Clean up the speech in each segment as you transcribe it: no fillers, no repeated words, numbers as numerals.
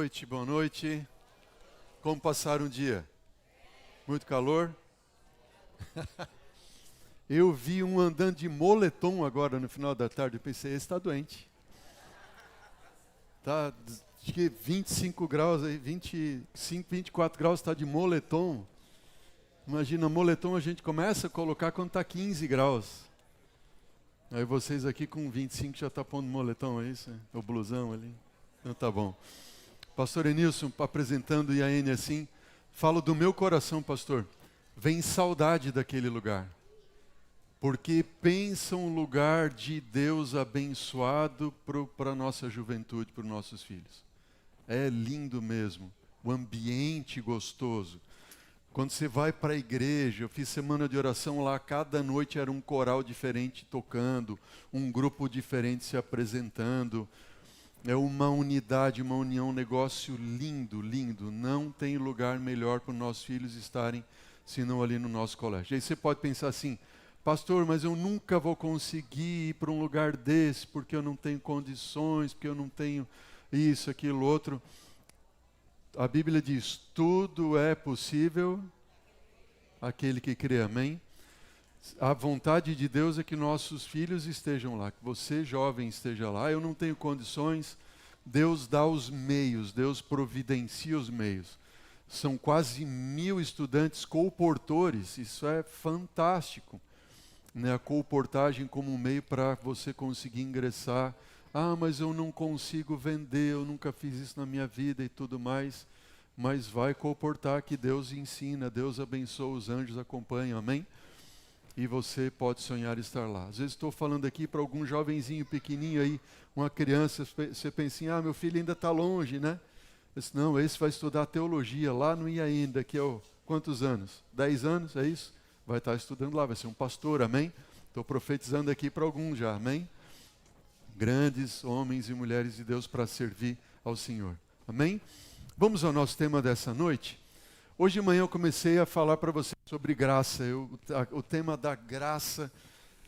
noite, boa noite. Como passaram o dia? Muito calor? Eu vi um andando de moletom agora no final da tarde, eu pensei, esse está doente. Tá, acho que 25 graus, aí, 25, 24 graus, está de moletom. Imagina, moletom a gente começa a colocar quando está 15 graus. Aí vocês aqui com 25 já estão pondo moletom, é isso? O blusão ali. Então tá bom. Pastor Enilson apresentando o IAN assim, falo do meu coração, pastor. Vem saudade daquele lugar. Porque pensa um lugar de Deus abençoado para a nossa juventude, para os nossos filhos. É lindo mesmo, o ambiente gostoso. Quando você vai para a igreja, eu fiz semana de oração lá, cada noite era um coral diferente tocando, um grupo diferente se apresentando. É uma unidade, uma união, um negócio lindo, lindo. Não tem lugar melhor para os nossos filhos estarem, senão ali no nosso colégio. Aí você pode pensar assim, pastor, mas eu nunca vou conseguir ir para um lugar desse, porque eu não tenho condições, porque eu não tenho isso, aquilo, outro. A Bíblia diz, tudo é possível àquele que crê, amém? A vontade de Deus é que nossos filhos estejam lá, que você, jovem, esteja lá. Eu não tenho condições, Deus dá os meios, Deus providencia os meios. São quase 1.000 estudantes colportores, isso é fantástico. Né? A colportagem como um meio para você conseguir ingressar. Ah, mas eu não consigo vender, eu nunca fiz isso na minha vida e tudo mais. Mas vai colportar que Deus ensina, Deus abençoa, os anjos acompanham, amém? E você pode sonhar estar lá. Às vezes estou falando aqui para algum jovenzinho pequenininho aí, uma criança, você pensa assim, meu filho ainda está longe, né? Disse, não, esse vai estudar teologia lá no IAN, daqui a quantos anos? 10 anos, é isso? Vai estar estudando lá, vai ser um pastor, amém? Estou profetizando aqui para alguns já, amém? Grandes homens e mulheres de Deus para servir ao Senhor, amém? Vamos ao nosso tema dessa noite? Hoje de manhã eu comecei a falar para você sobre graça. O tema da graça,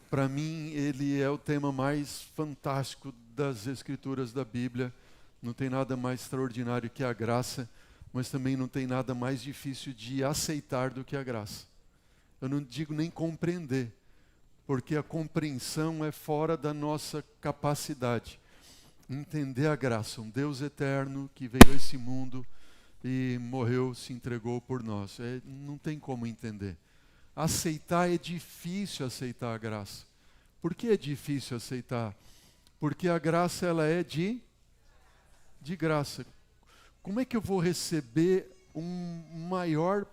para mim, ele é o tema mais fantástico das Escrituras da Bíblia. Não tem nada mais extraordinário que a graça, mas também não tem nada mais difícil de aceitar do que a graça. Eu não digo nem compreender, porque a compreensão é fora da nossa capacidade. Entender a graça, um Deus eterno que veio a esse mundo e morreu, se entregou por nós. Não tem como entender. Aceitar é difícil, aceitar a graça. Por que é difícil aceitar? Porque a graça ela é de graça. Como é que eu vou receber um maior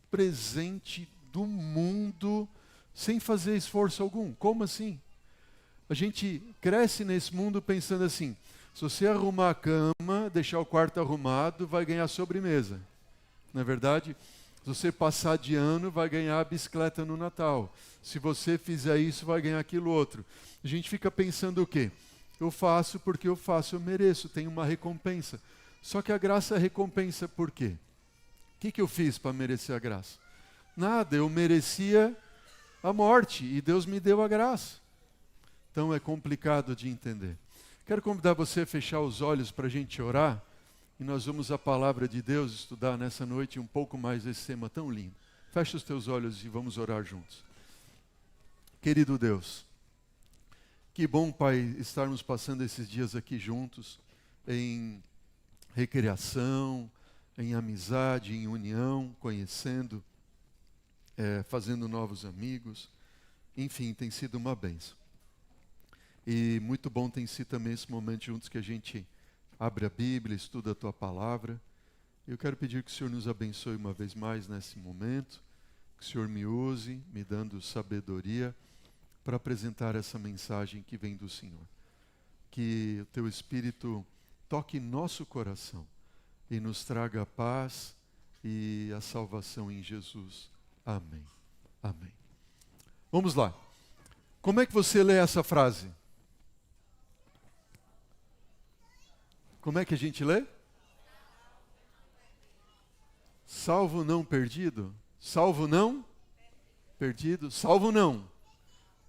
presente do mundo sem fazer esforço algum? Como assim? A gente cresce nesse mundo pensando assim, se você arrumar a cama, deixar o quarto arrumado, vai ganhar sobremesa. Não é verdade? Se você passar de ano, vai ganhar a bicicleta no Natal. Se você fizer isso, vai ganhar aquilo outro. A gente fica pensando o quê? Eu faço porque eu faço, eu mereço, tem uma recompensa. Só que a graça recompensa por quê? O que eu fiz para merecer a graça? Nada, eu merecia a morte e Deus me deu a graça. Então é complicado de entender. Quero convidar você a fechar os olhos para a gente orar e nós vamos a palavra de Deus estudar nessa noite um pouco mais desse tema tão lindo. Fecha os teus olhos e vamos orar juntos. Querido Deus, que bom, Pai, estarmos passando esses dias aqui juntos em recreação, em amizade, em união, conhecendo, fazendo novos amigos. Enfim, tem sido uma bênção. E muito bom tem sido também esse momento juntos que a gente abre a Bíblia, estuda a Tua Palavra. Eu quero pedir que o Senhor nos abençoe uma vez mais nesse momento, que o Senhor me use, me dando sabedoria para apresentar essa mensagem que vem do Senhor. Que o Teu Espírito toque nosso coração e nos traga a paz e a salvação em Jesus. Amém. Amém. Vamos lá. Como é que você lê essa frase? Como é que a gente lê? Salvo não perdido? Salvo não perdido? Salvo não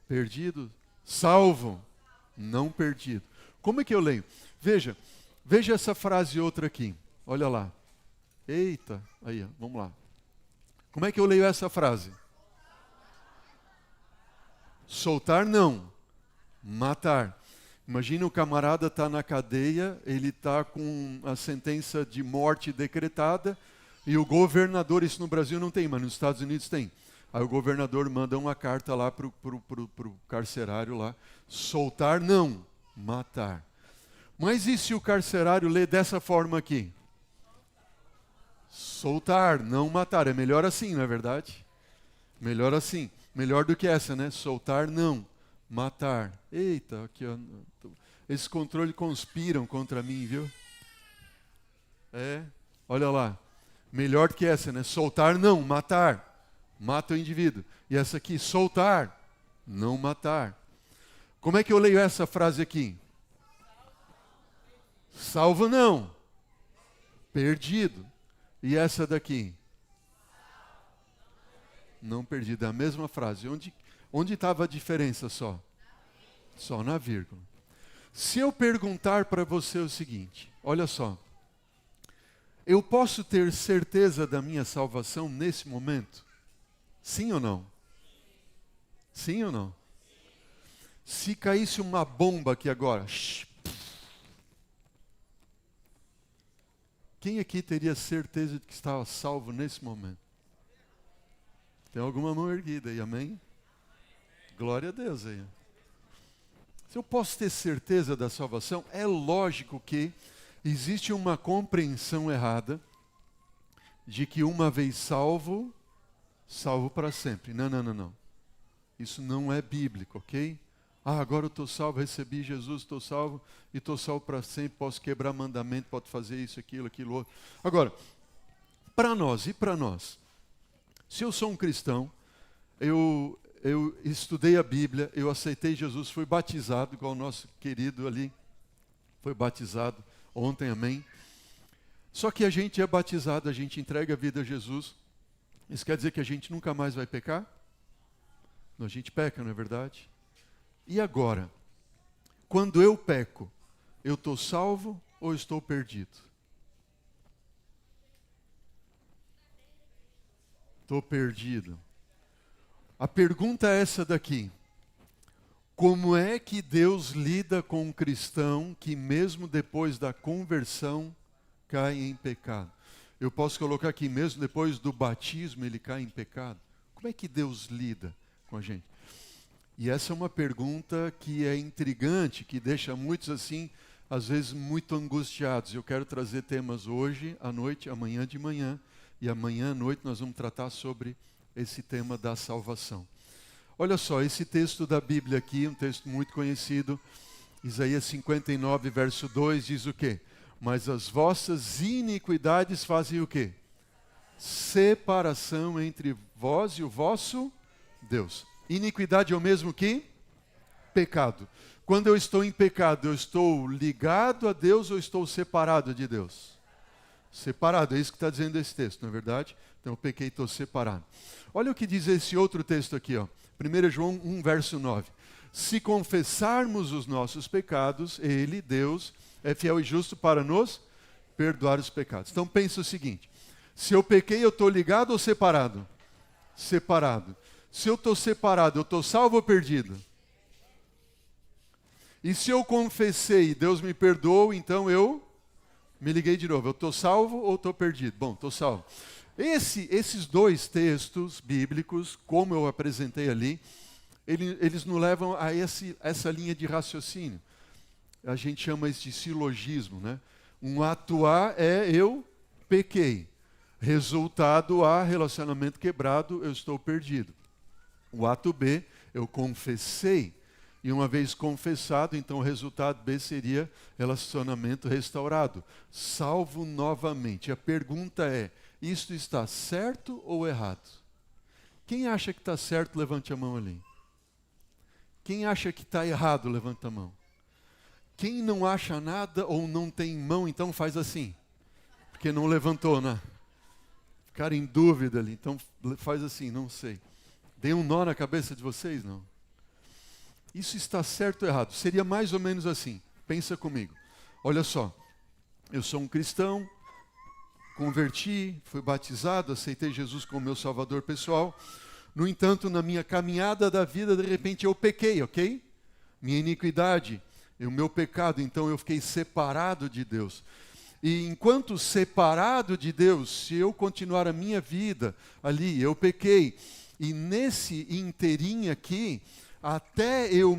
perdido? Salvo não perdido. Como é que eu leio? Veja essa frase outra aqui. Olha lá. Eita, aí, ó, vamos lá. Como é que eu leio essa frase? Soltar não, matar. Imagina o camarada está na cadeia, ele está com a sentença de morte decretada e o governador, isso no Brasil não tem, mas nos Estados Unidos tem. Aí o governador manda uma carta lá para o carcerário lá, soltar não, matar. Mas e se o carcerário lê dessa forma aqui? Soltar, não matar. É melhor assim, não é verdade? Melhor assim. Melhor do que essa, né? Soltar, não. Matar. Eita, aqui, ó. Esses controles conspiram contra mim, viu? Olha lá. Melhor do que essa, né? Soltar, não. Matar. Mata o indivíduo. E essa aqui, soltar, não matar. Como é que eu leio essa frase aqui? Salvo não. Perdido. E essa daqui? Não perdido. É a mesma frase. Onde estava a diferença só? Só na vírgula. Se eu perguntar para você o seguinte, olha só. Eu posso ter certeza da minha salvação nesse momento? Sim ou não? Sim ou não? Se caísse uma bomba aqui agora, quem aqui teria certeza de que estava salvo nesse momento? Tem alguma mão erguida aí, amém? Glória a Deus aí. Se eu posso ter certeza da salvação, é lógico que existe uma compreensão errada de que uma vez salvo, salvo para sempre. Não, não, não, não. Isso não é bíblico, ok? Agora eu estou salvo, recebi Jesus, estou salvo e estou salvo para sempre, posso quebrar mandamento, posso fazer isso, aquilo outro. Agora, para nós, se eu sou um cristão, eu estudei a Bíblia, eu aceitei Jesus, fui batizado, igual o nosso querido ali, foi batizado ontem, amém? Só que a gente é batizado, a gente entrega a vida a Jesus, isso quer dizer que a gente nunca mais vai pecar? Não, a gente peca, não é verdade? E agora, quando eu peco, eu estou salvo ou estou perdido? Estou perdido. A pergunta é essa daqui. Como é que Deus lida com um cristão que mesmo depois da conversão cai em pecado? Eu posso colocar aqui, mesmo depois do batismo ele cai em pecado? Como é que Deus lida com a gente? E essa é uma pergunta que é intrigante, que deixa muitos assim, às vezes muito angustiados. Eu quero trazer temas hoje à noite, amanhã de manhã, e amanhã à noite nós vamos tratar sobre esse tema da salvação. Olha só, esse texto da Bíblia aqui, um texto muito conhecido, Isaías 59, verso 2, diz o quê? Mas as vossas iniquidades fazem o quê? Separação entre vós e o vosso Deus. Iniquidade é o mesmo que pecado. Quando eu estou em pecado, eu estou ligado a Deus ou estou separado de Deus? Separado, é isso que está dizendo esse texto, não é verdade? Então eu pequei e estou separado. Olha o que diz esse outro texto aqui, ó. 1 João 1, verso 9. Se confessarmos os nossos pecados, Ele, Deus, é fiel e justo para nos perdoar os pecados. Então pensa o seguinte, se eu pequei, eu estou ligado ou separado? Separado. Se eu estou separado, eu estou salvo ou perdido? E se eu confessei e Deus me perdoou, então eu me liguei de novo. Eu estou salvo ou estou perdido? Bom, estou salvo. Esses dois textos bíblicos, como eu apresentei ali, eles nos levam a essa linha de raciocínio. A gente chama isso de silogismo, né? Um ato A é eu pequei. Resultado A, relacionamento quebrado, eu estou perdido. O ato B, eu confessei. E uma vez confessado, então o resultado B seria relacionamento restaurado. Salvo novamente. A pergunta é, isto está certo ou errado? Quem acha que está certo, levante a mão ali. Quem acha que está errado, levanta a mão. Quem não acha nada ou não tem mão, então faz assim. Porque não levantou, né? Ficaram em dúvida ali, então faz assim, não sei. Dei um nó na cabeça de vocês, não? Isso está certo ou errado? Seria mais ou menos assim. Pensa comigo. Olha só, eu sou um cristão, converti, fui batizado, aceitei Jesus como meu Salvador pessoal. No entanto, na minha caminhada da vida, de repente eu pequei, ok? Minha iniquidade, o meu pecado, então eu fiquei separado de Deus. E enquanto separado de Deus, se eu continuar a minha vida ali, eu pequei. E nesse inteirinho aqui, até eu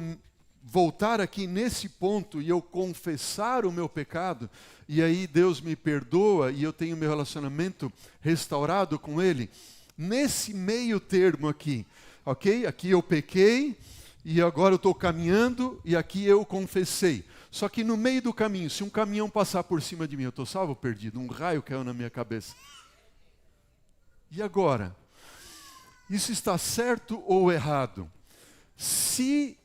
voltar aqui nesse ponto e eu confessar o meu pecado, e aí Deus me perdoa e eu tenho meu relacionamento restaurado com Ele, nesse meio termo aqui, ok? Aqui eu pequei e agora eu estou caminhando e aqui eu confessei. Só que no meio do caminho, se um caminhão passar por cima de mim, eu estou salvo ou perdido? Um raio caiu na minha cabeça. E agora? Isso está certo ou errado? Se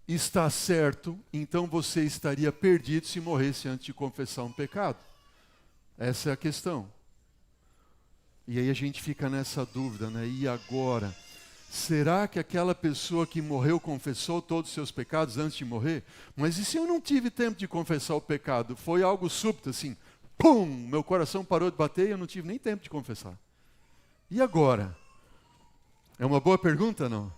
está certo, então você estaria perdido se morresse antes de confessar um pecado. Essa é a questão. E aí a gente fica nessa dúvida, né? E agora? Será que aquela pessoa que morreu confessou todos os seus pecados antes de morrer? Mas e se eu não tive tempo de confessar o pecado? Foi algo súbito, assim, pum! Meu coração parou de bater e eu não tive nem tempo de confessar. E agora? É uma boa pergunta, não?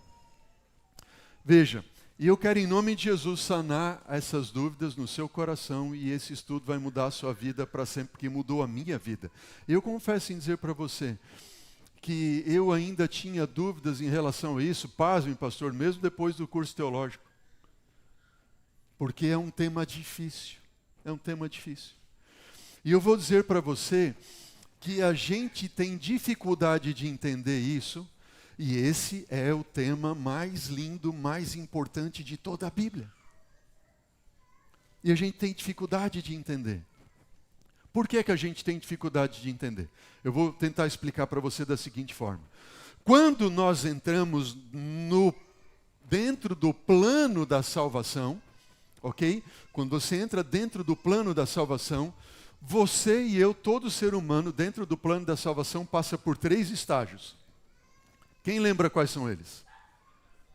Veja, e eu quero em nome de Jesus sanar essas dúvidas no seu coração e esse estudo vai mudar a sua vida para sempre, porque mudou a minha vida. Eu confesso em dizer para você que eu ainda tinha dúvidas em relação a isso, pasme, pastor, mesmo depois do curso teológico. Porque é um tema difícil, é um tema difícil. E eu vou dizer para você que a gente tem dificuldade de entender isso, e esse é o tema mais lindo, mais importante de toda a Bíblia. E a gente tem dificuldade de entender. Por que que a gente tem dificuldade de entender? Eu vou tentar explicar para você da seguinte forma. Quando nós entramos dentro do plano da salvação, ok? Quando você entra dentro do plano da salvação, você e eu, todo ser humano, dentro do plano da salvação, passa por 3 estágios. Quem lembra quais são eles?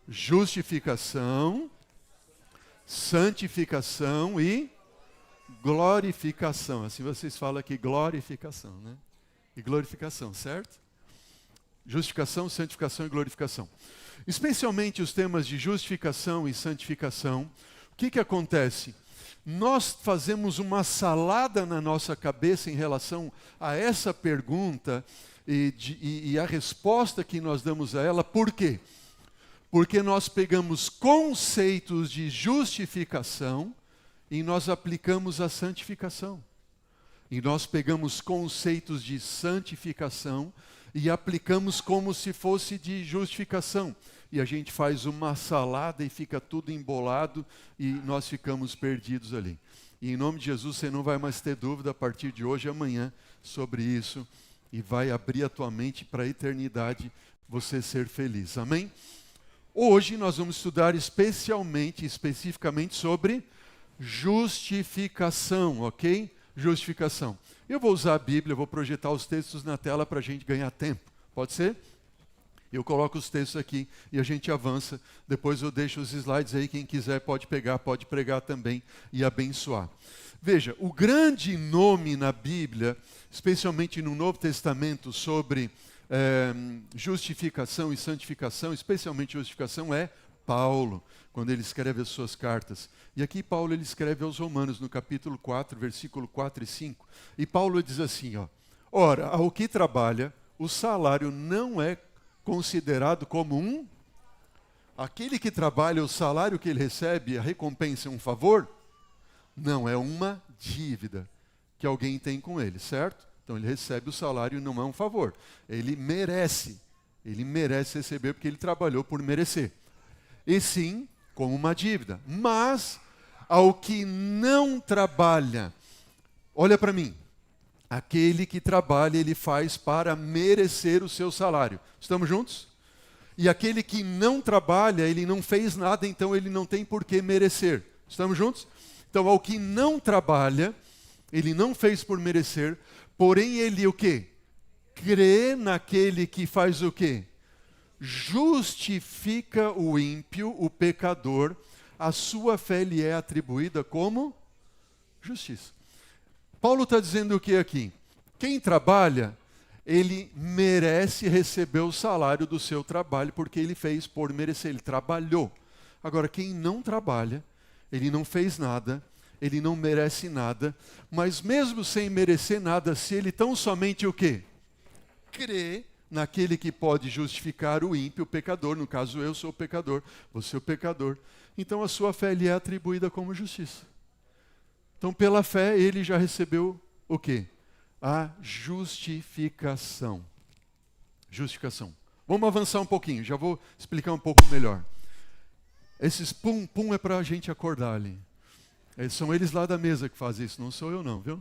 Justificação, santificação e glorificação. Assim vocês falam aqui, glorificação, né? E glorificação, certo? Justificação, santificação e glorificação. Especialmente os temas de justificação e santificação, o que acontece? Nós fazemos uma salada na nossa cabeça em relação a essa pergunta e a resposta que nós damos a ela. Por quê? Porque nós pegamos conceitos de justificação e nós aplicamos a santificação. E nós pegamos conceitos de santificação e aplicamos como se fosse de justificação. E a gente faz uma salada e fica tudo embolado e nós ficamos perdidos ali. E em nome de Jesus você não vai mais ter dúvida a partir de hoje e amanhã sobre isso. E vai abrir a tua mente para a eternidade você ser feliz. Amém? Hoje nós vamos estudar especificamente sobre justificação, ok? Justificação. Eu vou usar a Bíblia, vou projetar os textos na tela para a gente ganhar tempo. Pode ser? Eu coloco os textos aqui e a gente avança. Depois eu deixo os slides aí, quem quiser pode pegar, pode pregar também e abençoar. Veja, o grande nome na Bíblia, especialmente no Novo Testamento, sobre justificação e santificação, especialmente justificação, é Paulo, quando ele escreve as suas cartas. E aqui Paulo ele escreve aos Romanos, no capítulo 4, versículo 4 e 5. E Paulo diz assim, ó, ora, ao que trabalha, o salário não é considerado como aquele que trabalha, o salário que ele recebe, a recompensa é um favor? Não, é uma dívida que alguém tem com ele, certo? Então ele recebe o salário e não é um favor. Ele merece receber porque ele trabalhou por merecer. E sim, como uma dívida. Mas, ao que não trabalha, olha para mim, aquele que trabalha, ele faz para merecer o seu salário. Estamos juntos? E aquele que não trabalha, ele não fez nada, então ele não tem por que merecer. Estamos juntos? Então, ao que não trabalha, ele não fez por merecer, porém ele o quê? Crê naquele que faz o quê? Justifica o ímpio, o pecador, a sua fé lhe é atribuída como justiça. Paulo está dizendo o que aqui? Quem trabalha, ele merece receber o salário do seu trabalho, porque ele fez por merecer, ele trabalhou. Agora, quem não trabalha, ele não fez nada, ele não merece nada, mas mesmo sem merecer nada, se ele tão somente o quê? Crê naquele que pode justificar o ímpio, o pecador, no caso eu sou o pecador, você é o pecador, então a sua fé lhe é atribuída como justiça. Então pela fé ele já recebeu o quê? A justificação. Justificação. Vamos avançar um pouquinho, já vou explicar um pouco melhor. Esses pum é para a gente acordar ali. São eles lá da mesa que fazem isso, não sou eu não, viu?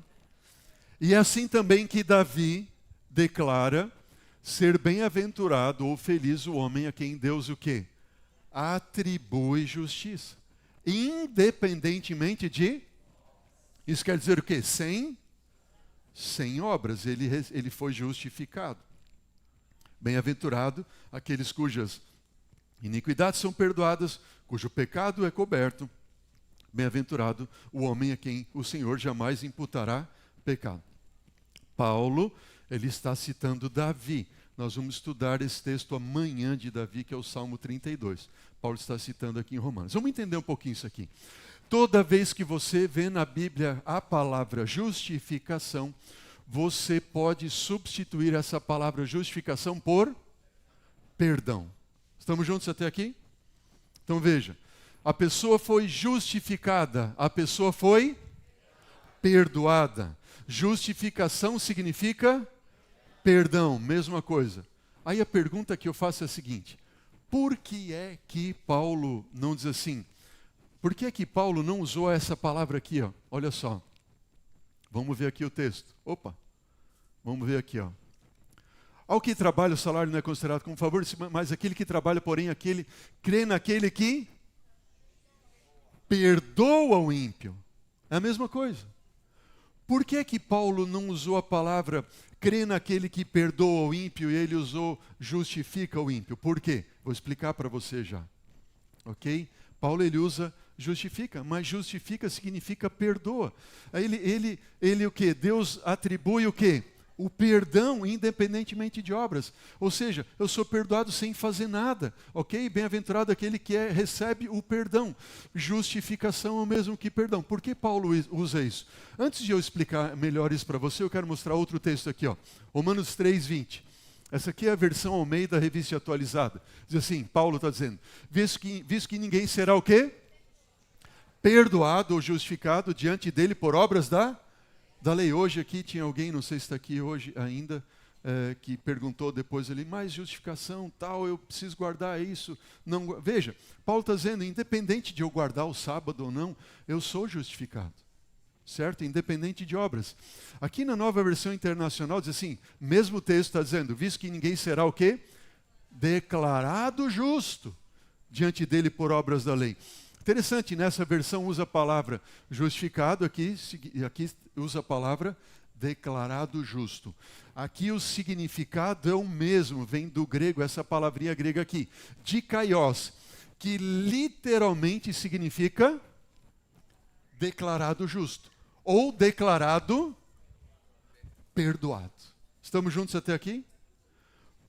E é assim também que Davi declara ser bem-aventurado ou feliz o homem a quem Deus o quê? Atribui justiça. Independentemente de... Isso quer dizer o quê? Sem obras, ele foi justificado. Bem-aventurado aqueles cujas iniquidades são perdoadas, cujo pecado é coberto. Bem-aventurado o homem a quem o Senhor jamais imputará pecado. Paulo, ele está citando Davi. Nós vamos estudar esse texto amanhã de Davi, que é o Salmo 32. Paulo está citando aqui em Romanos. Vamos entender um pouquinho isso aqui. Toda vez que você vê na Bíblia a palavra justificação, você pode substituir essa palavra justificação por perdão. Estamos juntos até aqui? Então veja, a pessoa foi justificada, a pessoa foi perdoada. Justificação significa perdão, mesma coisa. Aí a pergunta que eu faço é a seguinte: por que é que Paulo não diz assim? Por que é que Paulo não usou essa palavra aqui, ó? Olha só. Vamos ver aqui o texto. Opa. Vamos ver aqui, ó. Ao que trabalha, o salário não é considerado como favor, mas aquele que trabalha, porém, aquele crê naquele que perdoa o ímpio. É a mesma coisa. Por que é que Paulo não usou a palavra crê naquele que perdoa o ímpio e ele usou justifica o ímpio? Por quê? Vou explicar para você já. Ok? Paulo ele usa justifica, mas justifica significa perdoa. Aí ele o quê? Deus atribui o quê? O perdão independentemente de obras. Ou seja, eu sou perdoado sem fazer nada. Ok? Bem-aventurado aquele que recebe o perdão. Justificação é o mesmo que perdão. Por que Paulo usa isso? Antes de eu explicar melhor isso para você, eu quero mostrar outro texto aqui, ó. Romanos 3:20. Essa aqui é a versão Almeida Revista Atualizada. Diz assim, Paulo está dizendo, visto que ninguém será o quê? Perdoado ou justificado diante dele por obras da lei. Hoje aqui tinha alguém, não sei se está aqui hoje ainda, que perguntou depois ali, mas justificação tal, eu preciso guardar isso. Não, veja, Paulo está dizendo, independente de eu guardar o sábado ou não, eu sou justificado. Certo? Independente de obras. Aqui na Nova Versão Internacional diz assim, mesmo texto está dizendo, visto que ninguém será o quê? Declarado justo diante dele por obras da lei. Interessante, nessa versão usa a palavra justificado, aqui usa a palavra declarado justo. Aqui o significado é o mesmo, vem do grego, essa palavrinha grega aqui, dikaios, que literalmente significa declarado justo, ou declarado perdoado. Estamos juntos até aqui?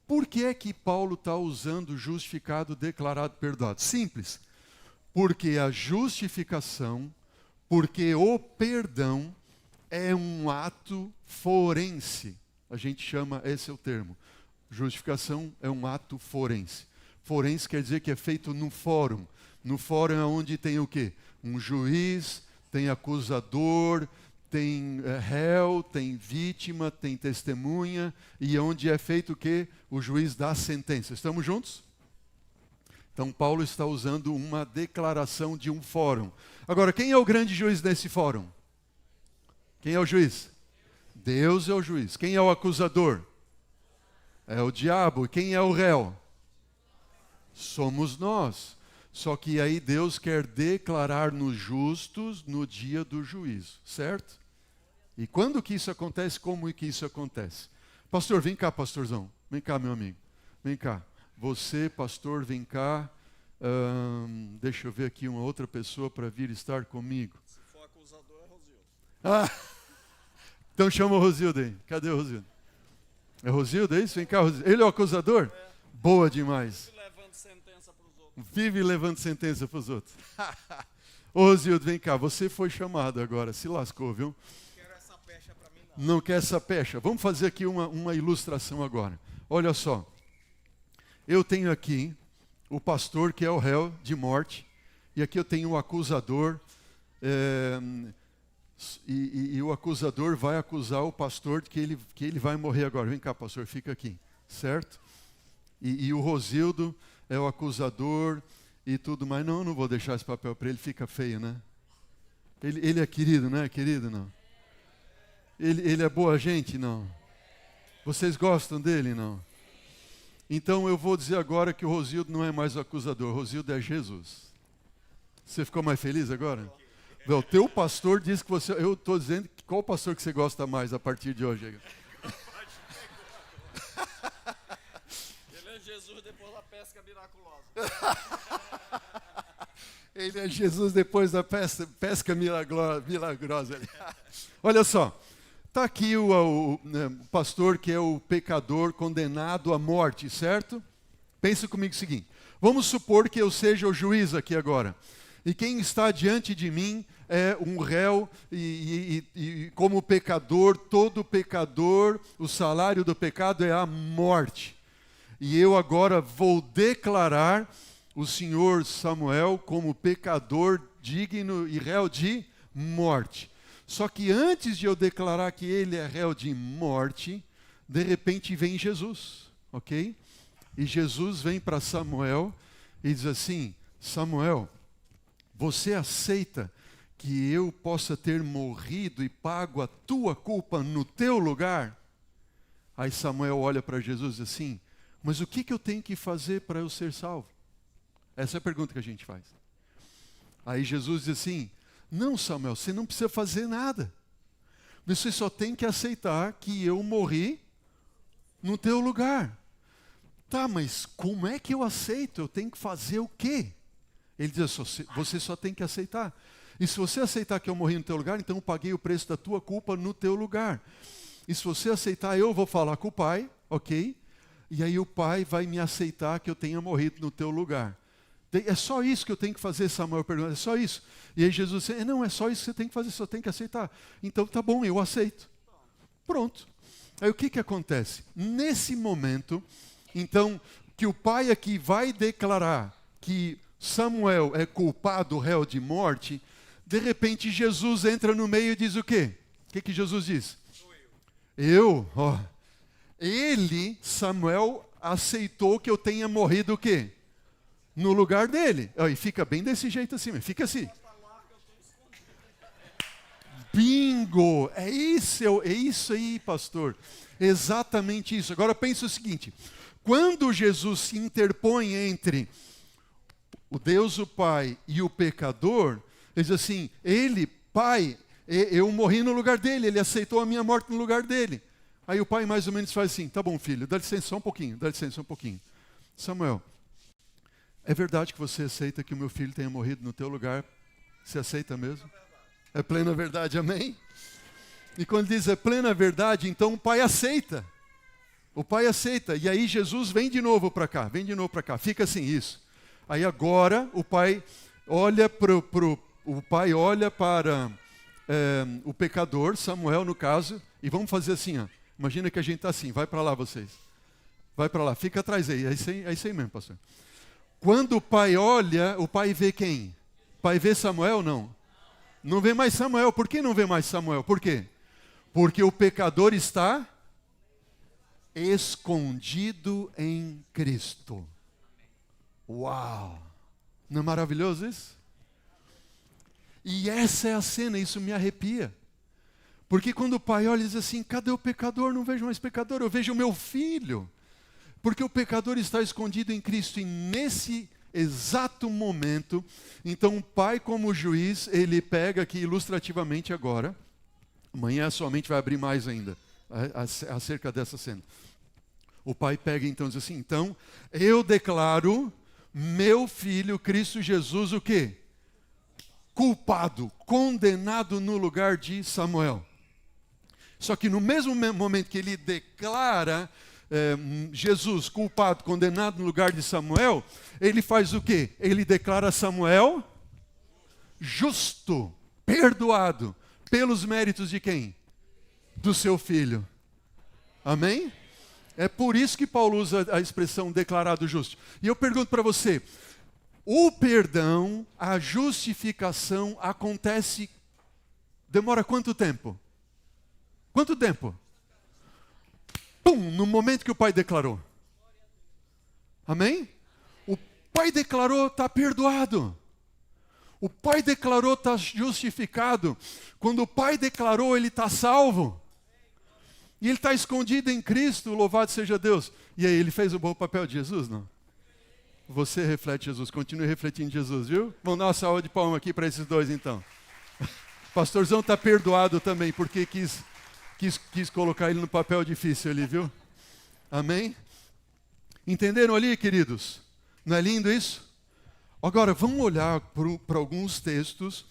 Por que é que Paulo está usando justificado, declarado, perdoado? Simples. Porque a justificação, porque o perdão é um ato forense. A gente chama, esse é o termo. Justificação é um ato forense. Forense quer dizer que é feito no fórum. No fórum é onde tem o quê? Um juiz, tem acusador, tem réu, tem vítima, tem testemunha, e onde é feito o quê? O juiz dá a sentença. Estamos juntos? Então, Paulo está usando uma declaração de um fórum. Agora, quem é o grande juiz desse fórum? Quem é o juiz? Deus é o juiz. Quem é o acusador? É o diabo. E quem é o réu? Somos nós. Só que aí Deus quer declarar-nos justos no dia do juízo, certo? E quando que isso acontece? Como que isso acontece? Pastor, vem cá, pastorzão. Vem cá, meu amigo. Vem cá. Você, pastor, vem cá. Deixa eu ver aqui uma outra pessoa para vir estar comigo. Se for acusador, é Rosildo. Ah, Então chama o Rosildo aí. Cadê o Rosildo? É Rosildo, é isso? Vem cá, Rosildo. Ele é o acusador? Boa demais. Vive levando sentença para os outros. Ô Rosildo, vem cá. Você foi chamado agora. Se lascou, viu? Não quero essa pecha para mim, não. Não quer essa pecha. Vamos fazer aqui uma ilustração agora. Olha só. Eu tenho aqui o pastor que é o réu de morte. E aqui eu tenho o acusador. E o acusador vai acusar o pastor de que ele vai morrer agora. Vem cá, pastor, fica aqui. Certo? E o Rosildo é o acusador e tudo mais. Não vou deixar esse papel para ele, fica feio, né? Ele é querido, não é querido, não? Ele é boa gente, não? Vocês gostam dele, não? Então eu vou dizer agora que o Rosildo não é mais o acusador, o Rosildo é Jesus. Você ficou mais feliz agora? O teu pastor disse que você... Eu estou dizendo qual pastor que você gosta mais a partir de hoje? Ele é Jesus depois da pesca miraculosa. Ele é Jesus depois da pesca milagrosa. Olha só, está aqui o pastor que é o pecador condenado à morte, certo? Pensa comigo o seguinte, vamos supor que eu seja o juiz aqui agora, e quem está diante de mim é um réu, e como pecador, todo pecador, o salário do pecado é a morte. E eu agora vou declarar o senhor Samuel como pecador digno e réu de morte. Só que antes de eu declarar que ele é réu de morte, de repente vem Jesus, ok? E Jesus vem para Samuel e diz assim, Samuel, você aceita que eu possa ter morrido e pago a tua culpa no teu lugar? Aí Samuel olha para Jesus e diz assim, mas o que eu tenho que fazer para eu ser salvo? Essa é a pergunta que a gente faz. Aí Jesus diz assim, não Samuel, você não precisa fazer nada. Você só tem que aceitar que eu morri no teu lugar. Tá, mas como é que eu aceito? Eu tenho que fazer o quê? Ele diz, você só tem que aceitar. E se você aceitar que eu morri no teu lugar, então eu paguei o preço da tua culpa no teu lugar. E se você aceitar, eu vou falar com o Pai, ok? E aí o Pai vai me aceitar que eu tenha morrido no teu lugar. É só isso que eu tenho que fazer, Samuel pergunta, é só isso? E aí Jesus diz, não, é só isso que você tem que fazer, só tem que aceitar. Então tá bom, eu aceito. Pronto. Aí o que acontece? Nesse momento, então, que o Pai aqui vai declarar que Samuel é culpado, réu de morte, de repente Jesus entra no meio e diz o quê? O que Jesus diz? Sou eu. Ele, Samuel, aceitou que eu tenha morrido o quê? No lugar dele. E fica bem desse jeito assim, fica assim. Bingo! É isso aí, pastor. Exatamente isso. Agora pensa o seguinte, quando Jesus se interpõe entre o Deus, o Pai e o pecador, ele diz assim, ele, Pai, eu morri no lugar dele, ele aceitou a minha morte no lugar dele. Aí o pai mais ou menos faz assim, tá bom filho, dá licença só um pouquinho. Samuel, é verdade que você aceita que o meu filho tenha morrido no teu lugar? Você aceita mesmo? É plena verdade, amém? E quando diz é plena verdade, então o pai aceita. O pai aceita, e aí Jesus vem de novo para cá, fica assim, isso. Aí agora o pai olha para o pecador, Samuel no caso, e vamos fazer assim, ó. Imagina que a gente está assim, vai para lá vocês. Vai para lá, fica atrás aí, é isso aí mesmo, pastor. Quando o pai olha, o pai vê quem? O pai vê Samuel? Não. Não vê mais Samuel. Por que não vê mais Samuel? Por quê? Porque o pecador está escondido em Cristo. Uau! Não é maravilhoso isso? E essa é a cena, isso me arrepia. Porque quando o pai olha e diz assim, cadê o pecador? Não vejo mais pecador, eu vejo o meu filho. Porque o pecador está escondido em Cristo. E nesse exato momento, então o pai como juiz, ele pega aqui ilustrativamente agora, amanhã a sua mente vai abrir mais ainda, acerca dessa cena. O pai pega então e diz assim, então eu declaro meu filho Cristo Jesus o quê? Culpado, condenado no lugar de Samuel. Só que no mesmo momento que ele declara Jesus culpado, condenado no lugar de Samuel, ele faz o quê? Ele declara Samuel justo, perdoado, pelos méritos de quem? Do seu filho. Amém? É por isso que Paulo usa a expressão declarado justo. E eu pergunto para você, o perdão, a justificação acontece, demora quanto tempo? Quanto tempo? Pum, no momento que o pai declarou. Amém? O pai declarou, está perdoado. O pai declarou, está justificado. Quando o pai declarou, ele está salvo. E ele está escondido em Cristo, louvado seja Deus. E aí, ele fez o bom papel de Jesus, não? Você reflete Jesus, continue refletindo Jesus, viu? Vamos dar uma salva de palmas aqui para esses dois, então. Pastorzão está perdoado também, porque quis colocar ele no papel difícil ali, viu? Amém? Entenderam ali, queridos? Não é lindo isso? Agora, vamos olhar para alguns textos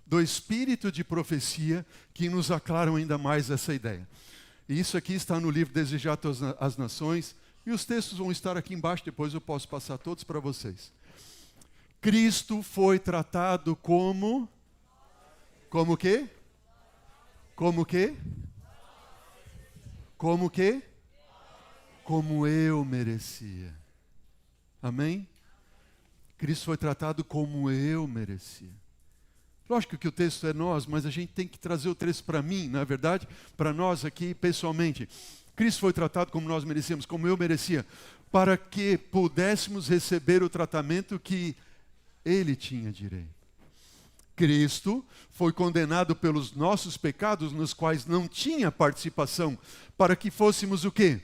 do Espírito de Profecia que nos aclaram ainda mais essa ideia. E isso aqui está no livro Desejar as Nações, e os textos vão estar aqui embaixo, depois eu posso passar todos para vocês. Cristo foi tratado como... Como quê? Como quê? Como quê? Como eu merecia. Amém? Cristo foi tratado como eu merecia. Lógico que o texto é nós, mas a gente tem que trazer o texto para mim, não é verdade? Para nós aqui pessoalmente. Cristo foi tratado como nós merecíamos, como eu merecia, para que pudéssemos receber o tratamento que Ele tinha direito. Cristo foi condenado pelos nossos pecados, nos quais não tinha participação, para que fôssemos o quê?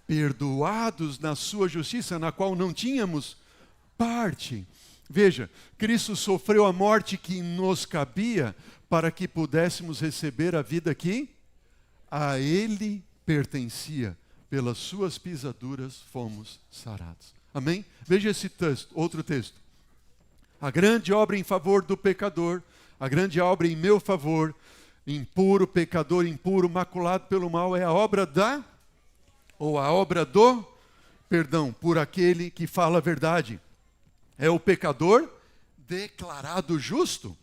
Perdoados na sua justiça, na qual não tínhamos parte. Veja, Cristo sofreu a morte que nos cabia, para que pudéssemos receber a vida que a Ele pertencia. Pelas suas pisaduras fomos sarados. Amém? Veja esse texto, outro texto. A grande obra em favor do pecador, a grande obra em meu favor, impuro, pecador impuro, maculado pelo mal, é a obra do perdão, por aquele que fala a verdade. É o pecador declarado justo.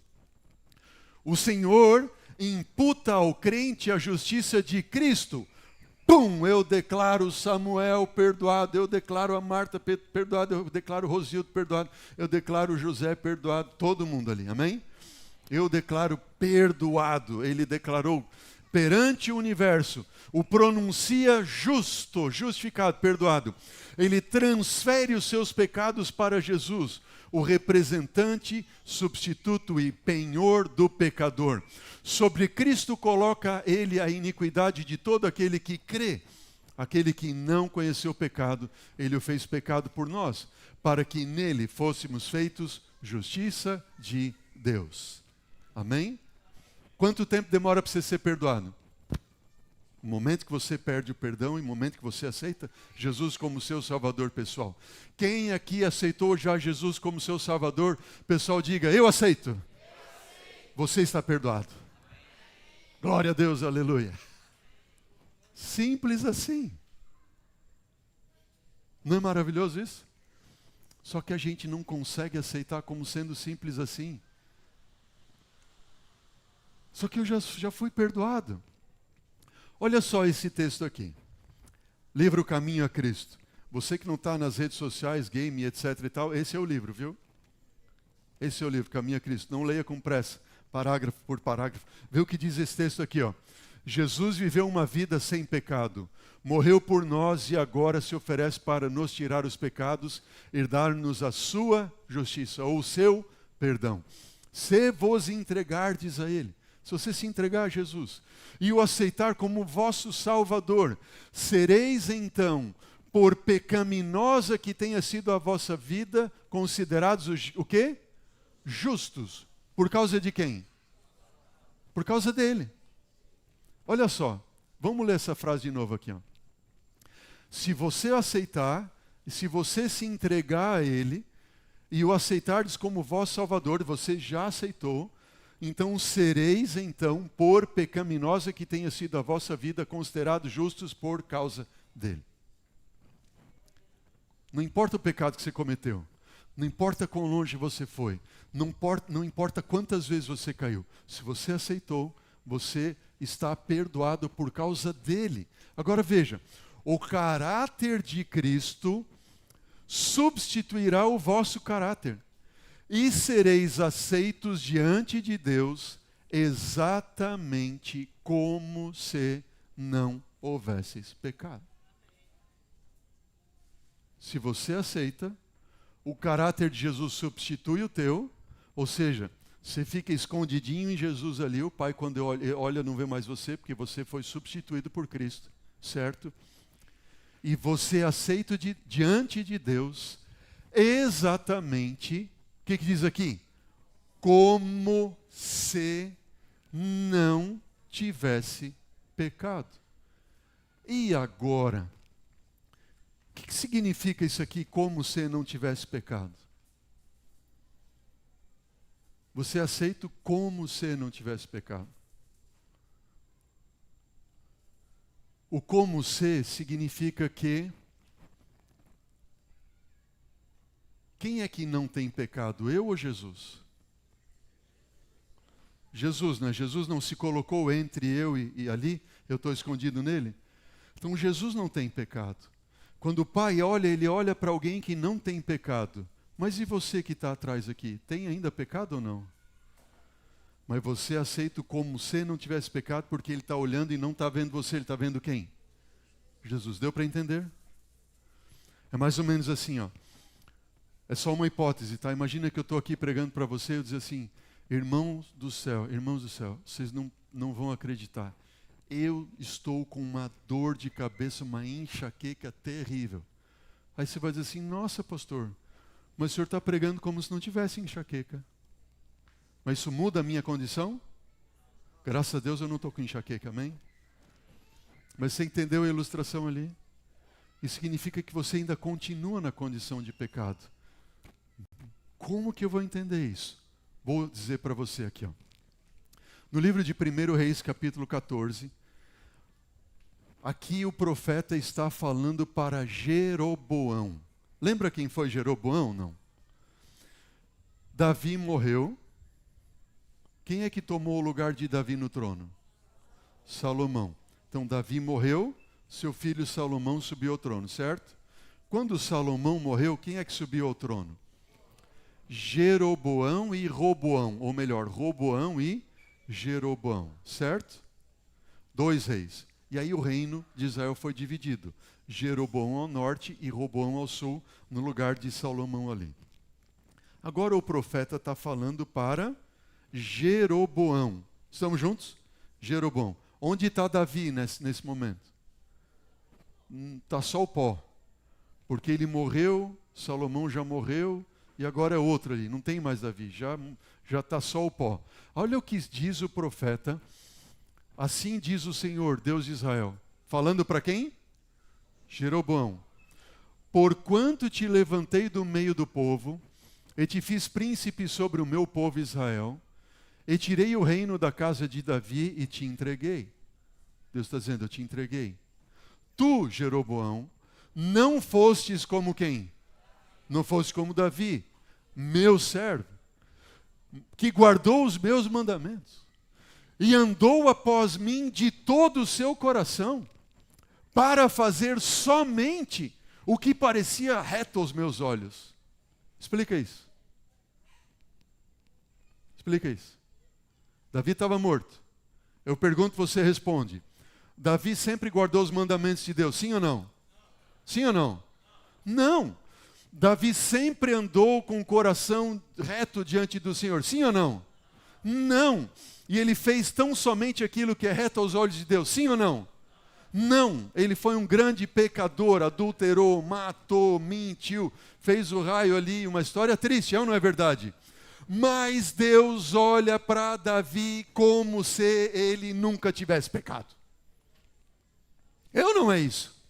O Senhor imputa ao crente a justiça de Cristo. Pum, eu declaro Samuel perdoado, eu declaro a Marta perdoada, eu declaro Rosildo perdoado, eu declaro José perdoado, todo mundo ali, amém? Eu declaro perdoado, ele declarou perante o universo, o pronuncia justo, justificado, perdoado. Ele transfere os seus pecados para Jesus, o representante, substituto e penhor do pecador. Sobre Cristo coloca ele a iniquidade de todo aquele que crê. Aquele que não conheceu o pecado, ele o fez pecado por nós, para que nele fôssemos feitos justiça de Deus. Amém? Quanto tempo demora para você ser perdoado? O momento que você perde o perdão e o momento que você aceita Jesus como seu Salvador pessoal. Quem aqui aceitou já Jesus como seu Salvador, pessoal, diga, eu aceito. Você está perdoado. Glória a Deus, aleluia. Simples assim. Não é maravilhoso isso? Só que a gente não consegue aceitar como sendo simples assim. Só que eu já fui perdoado. Olha só esse texto aqui. Livro Caminho a Cristo. Você que não está nas redes sociais, game, etc e tal, esse é o livro, viu? Esse é o livro, Caminho a Cristo. Não leia com pressa, parágrafo por parágrafo. Vê o que diz esse texto aqui, ó. Jesus viveu uma vida sem pecado. Morreu por nós e agora se oferece para nos tirar os pecados e dar-nos a sua justiça, ou o seu perdão. Se vos entregardes a Ele. Se você se entregar a Jesus e o aceitar como vosso Salvador, sereis então, por pecaminosa que tenha sido a vossa vida, considerados o quê? Justos. Por causa de quem? Por causa dele. Olha só, vamos ler essa frase de novo aqui. Ó. Se você aceitar, e se você se entregar a Ele, e o aceitardes como vosso Salvador, você já aceitou, então sereis, então, por pecaminosa que tenha sido a vossa vida, considerados justos por causa dele. Não importa o pecado que você cometeu, não importa quão longe você foi, não importa quantas vezes você caiu, se você aceitou, você está perdoado por causa dele. Agora veja, o caráter de Cristo substituirá o vosso caráter, e sereis aceitos diante de Deus exatamente como se não houvesseis pecado. Se você aceita, o caráter de Jesus substitui o teu, ou seja, você fica escondidinho em Jesus ali, o Pai quando olha não vê mais você, porque você foi substituído por Cristo, certo? E você aceita diante de Deus exatamente, o que diz aqui? Como se não tivesse pecado. E agora? O que significa isso aqui, como se não tivesse pecado? Você aceita como se não tivesse pecado. O como se significa que quem é que não tem pecado, eu ou Jesus? Jesus, né? Jesus não se colocou entre eu e ali, eu estou escondido nele. Então Jesus não tem pecado. Quando o Pai olha, ele olha para alguém que não tem pecado. Mas e você que está atrás aqui? Tem ainda pecado ou não? Mas você aceita como se não tivesse pecado porque ele está olhando e não está vendo você, ele está vendo quem? Jesus. Deu para entender? É mais ou menos assim, ó. É só uma hipótese, tá? Imagina que eu estou aqui pregando para você e eu dizer assim, irmãos do céu, vocês não vão acreditar. Eu estou com uma dor de cabeça, uma enxaqueca terrível. Aí você vai dizer assim, nossa pastor, mas o senhor está pregando como se não tivesse enxaqueca. Mas isso muda a minha condição? Graças a Deus eu não estou com enxaqueca, amém? Mas você entendeu a ilustração ali? Isso significa que você ainda continua na condição de pecado. Como que eu vou entender isso? Vou dizer para você aqui, ó. No livro de 1 Reis, capítulo 14, aqui o profeta está falando para Jeroboão. Lembra quem foi Jeroboão? Não. Davi morreu. Quem é que tomou o lugar de Davi no trono? Salomão. Então Davi morreu, seu filho Salomão subiu ao trono, certo? Quando Salomão morreu, quem é que subiu ao trono? Jeroboão e Roboão, ou melhor, Roboão e Jeroboão, certo? 2 reis. E aí o reino de Israel foi dividido. Jeroboão ao norte e Roboão ao sul, no lugar de Salomão ali. Agora o profeta está falando para Jeroboão. Estamos juntos? Jeroboão. Onde está Davi nesse momento? Está só o pó. Porque ele morreu, Salomão já morreu, e agora é outro ali. Não tem mais Davi, já está só o pó. Olha o que diz o profeta. Assim diz o Senhor, Deus de Israel. Falando para quem? Jeroboão. Porquanto te levantei do meio do povo, e te fiz príncipe sobre o meu povo Israel, e tirei o reino da casa de Davi e te entreguei. Deus está dizendo, eu te entreguei. Tu, Jeroboão, não fostes como quem? Não foste como Davi, meu servo, que guardou os meus mandamentos e andou após mim de todo o seu coração, para fazer somente o que parecia reto aos meus olhos. Explica isso. Explica isso. Davi estava morto. Eu pergunto, você responde. Davi sempre guardou os mandamentos de Deus, sim ou não? Sim ou não? Não. Davi sempre andou com o coração reto diante do Senhor, sim ou não? Não. E ele fez tão somente aquilo que é reto aos olhos de Deus, sim ou não? Não. Ele foi um grande pecador, adulterou, matou, mentiu, fez o raio ali, uma história triste, é ou não é verdade? Mas Deus olha para Davi como se ele nunca tivesse pecado. É ou não é isso?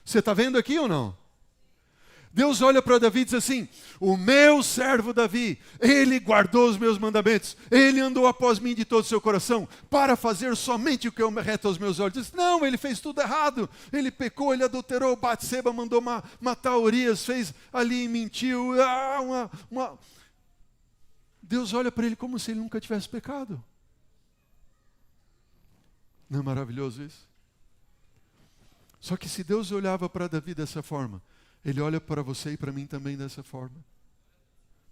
Você está vendo aqui ou não? Deus olha para Davi e diz assim: o meu servo Davi, ele guardou os meus mandamentos, ele andou após mim de todo o seu coração, para fazer somente o que é reto aos meus olhos. Diz, não, ele fez tudo errado, ele pecou, ele adulterou, Batseba mandou matar Urias, fez ali, mentiu. Deus olha para ele como se ele nunca tivesse pecado. Não é maravilhoso isso? Só que se Deus olhava para Davi dessa forma, Ele olha para você e para mim também dessa forma.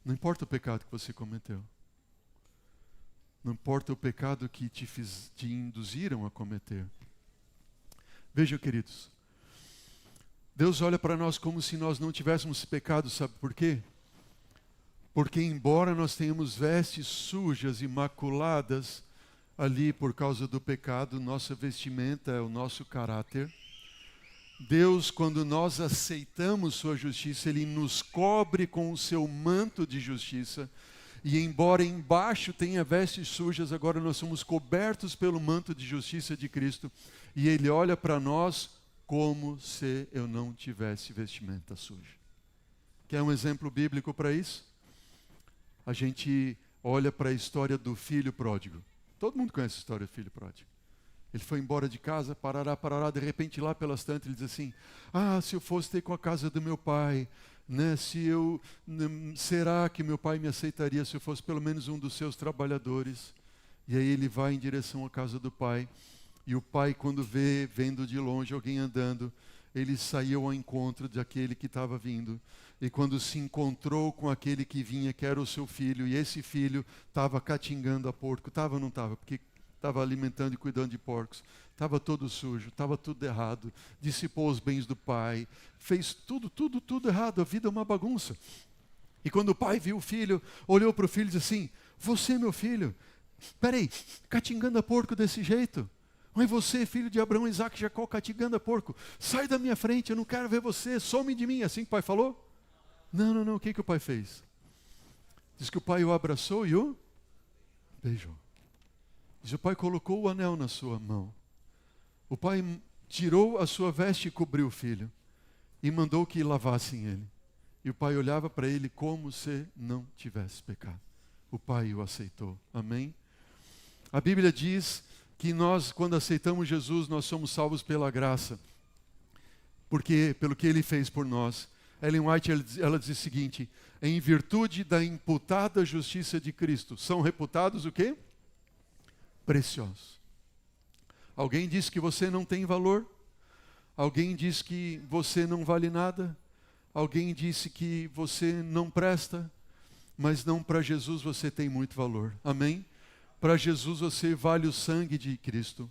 Não importa o pecado que você cometeu. Não importa o pecado que te induziram a cometer. Vejam, queridos. Deus olha para nós como se nós não tivéssemos pecado, sabe por quê? Porque embora nós tenhamos vestes sujas e maculadas ali por causa do pecado, nossa vestimenta é o nosso caráter. Deus, quando nós aceitamos sua justiça, Ele nos cobre com o seu manto de justiça. E embora embaixo tenha vestes sujas, agora nós somos cobertos pelo manto de justiça de Cristo. E Ele olha para nós como se eu não tivesse vestimenta suja. Quer um exemplo bíblico para isso? A gente olha para a história do filho pródigo. Todo mundo conhece a história do filho pródigo. Ele foi embora de casa, parará, de repente lá pelas tantas ele diz assim: se eu fosse ter com a casa do meu pai, né? Será que meu pai me aceitaria se eu fosse pelo menos um dos seus trabalhadores? E aí ele vai em direção à casa do pai, e o pai, quando vendo de longe alguém andando, ele saiu ao encontro daquele que estava vindo. E quando se encontrou com aquele que vinha, que era o seu filho, e esse filho estava catingando a porco. Estava ou não estava? Porque estava alimentando e cuidando de porcos. Estava todo sujo, estava tudo errado. Dissipou os bens do pai. Fez tudo errado. A vida é uma bagunça. E quando o pai viu o filho, olhou para o filho e disse assim: você, meu filho, peraí, catingando a porco desse jeito? Mas você, filho de Abraão, Isaac e Jacó, catingando a porco, sai da minha frente, eu não quero ver você, some de mim. Assim que o pai falou? Não, o que o pai fez? Diz que o pai o abraçou e o beijou. Diz, o pai colocou o anel na sua mão. O pai tirou a sua veste e cobriu o filho. E mandou que lavassem ele. E o pai olhava para ele como se não tivesse pecado. O pai o aceitou. Amém? A Bíblia diz que nós, quando aceitamos Jesus, nós somos salvos pela graça. Porque, pelo que Ele fez por nós. Ellen White, ela diz o seguinte: em virtude da imputada justiça de Cristo, são reputados o quê? Preciosos. Alguém diz que você não tem valor? Alguém diz que você não vale nada? Alguém disse que você não presta? Mas não, para Jesus você tem muito valor. Amém? Para Jesus você vale o sangue de Cristo.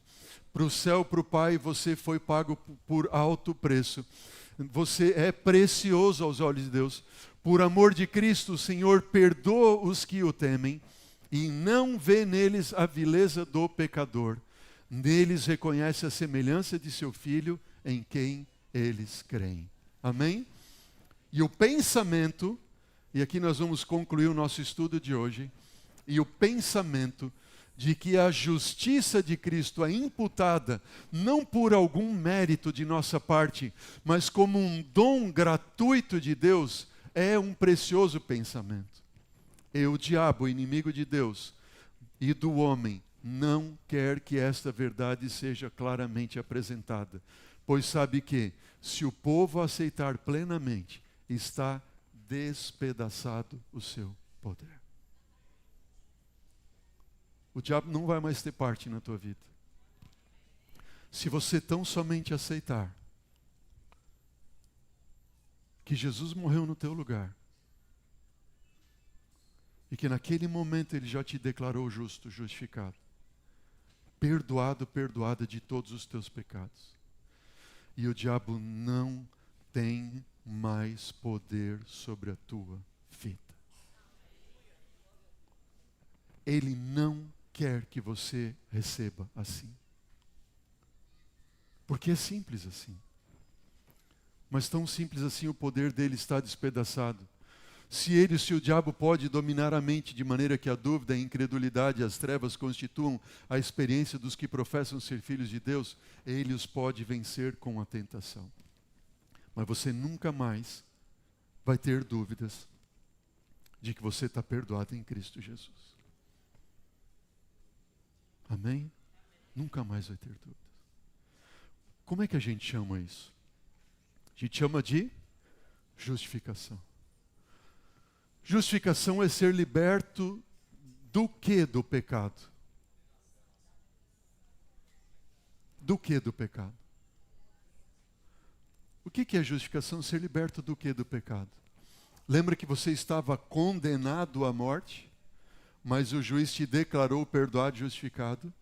Para o céu, para o Pai, você foi pago por alto preço. Você é precioso aos olhos de Deus. Por amor de Cristo, o Senhor perdoa os que o temem e não vê neles a vileza do pecador. Neles reconhece a semelhança de seu Filho, em quem eles creem. Amém? E o pensamento, e aqui nós vamos concluir o nosso estudo de hoje, e o pensamento de que a justiça de Cristo é imputada não por algum mérito de nossa parte, mas como um dom gratuito de Deus, é um precioso pensamento. E o diabo, o inimigo de Deus e do homem, não quer que esta verdade seja claramente apresentada, pois sabe que, se o povo aceitar plenamente, está despedaçado o seu poder. O diabo não vai mais ter parte na tua vida. Se você tão somente aceitar que Jesus morreu no teu lugar e que naquele momento Ele já te declarou justo, justificado, perdoado, perdoada de todos os teus pecados. E o diabo não tem mais poder sobre a tua vida. Ele não quer que você receba assim. Porque é simples assim. Mas tão simples assim o poder dele está despedaçado. Se o diabo pode dominar a mente de maneira que a dúvida, a incredulidade e as trevas constituam a experiência dos que professam ser filhos de Deus, ele os pode vencer com a tentação. Mas você nunca mais vai ter dúvidas de que você está perdoado em Cristo Jesus. Amém? Nunca mais vai ter dúvidas. Como é que a gente chama isso? A gente chama de justificação. Justificação é ser liberto do que do pecado? Do que do pecado? O que é justificação? Ser liberto do que do pecado? Lembra que você estava condenado à morte, mas o juiz te declarou perdoado e justificado?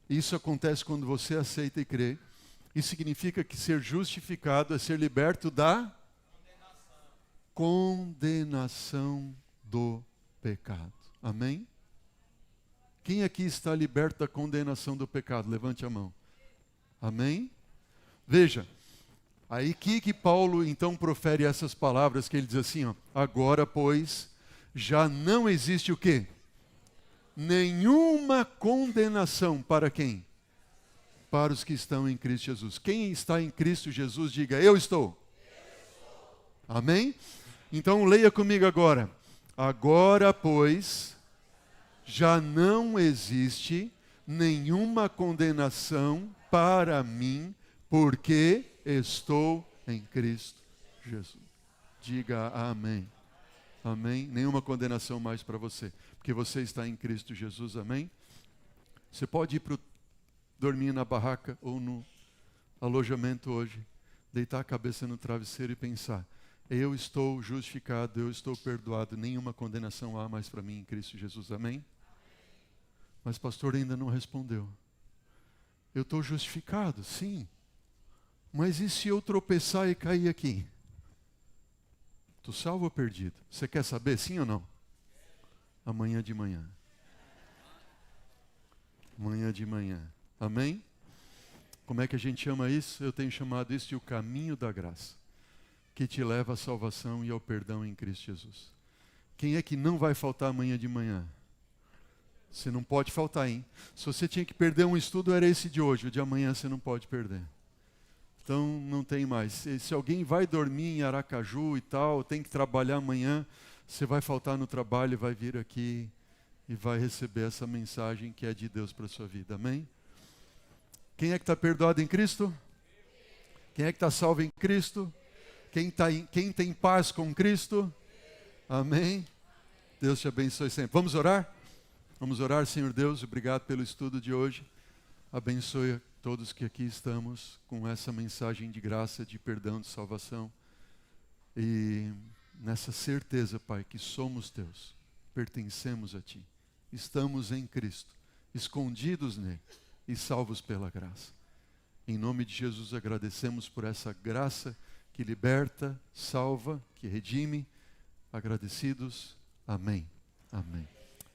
Isso acontece quando você aceita e crê. Isso significa que ser justificado é ser liberto da condenação do pecado. Amém? Quem aqui está liberto da condenação do pecado? Levante a mão. Amém? Veja, aí que Paulo então profere essas palavras que ele diz assim, ó, agora, pois, já não existe o quê? Nenhuma condenação para quem? Para os que estão em Cristo Jesus. Quem está em Cristo Jesus, diga, eu estou. Amém? Então leia comigo agora. Agora, pois, já não existe nenhuma condenação para mim, porque estou em Cristo Jesus. Diga amém. Amém? Nenhuma condenação mais para você, porque você está em Cristo Jesus. Amém? Você pode ir dormir na barraca ou no alojamento hoje, deitar a cabeça no travesseiro e pensar, eu estou justificado, eu estou perdoado, nenhuma condenação há mais para mim em Cristo Jesus. Amém? Mas pastor ainda não respondeu. Eu estou justificado, sim. Mas e se eu tropeçar e cair aqui? Tu salvo ou perdido? Você quer saber, sim ou não? Amanhã de manhã. Amanhã de manhã. Amém? Como é que a gente chama isso? Eu tenho chamado isso de o caminho da graça, que te leva à salvação e ao perdão em Cristo Jesus. Quem é que não vai faltar amanhã de manhã? Você não pode faltar, hein? Se você tinha que perder um estudo, era esse de hoje. O de amanhã você não pode perder. Então, não tem mais. Se alguém vai dormir em Aracaju e tal, tem que trabalhar amanhã, você vai faltar no trabalho, vai vir aqui e vai receber essa mensagem que é de Deus para a sua vida. Amém? Quem é que está perdoado em Cristo? Quem é que está salvo em Cristo? Quem tem paz com Cristo? Amém? Deus te abençoe sempre. Vamos orar? Vamos orar, Senhor Deus, obrigado pelo estudo de hoje. Abençoe todos que aqui estamos com essa mensagem de graça, de perdão, de salvação. E nessa certeza, Pai, que somos teus, pertencemos a Ti. Estamos em Cristo, escondidos nele e salvos pela graça. Em nome de Jesus, agradecemos por essa graça que liberta, salva, que redime. Agradecidos. Amém. Amém.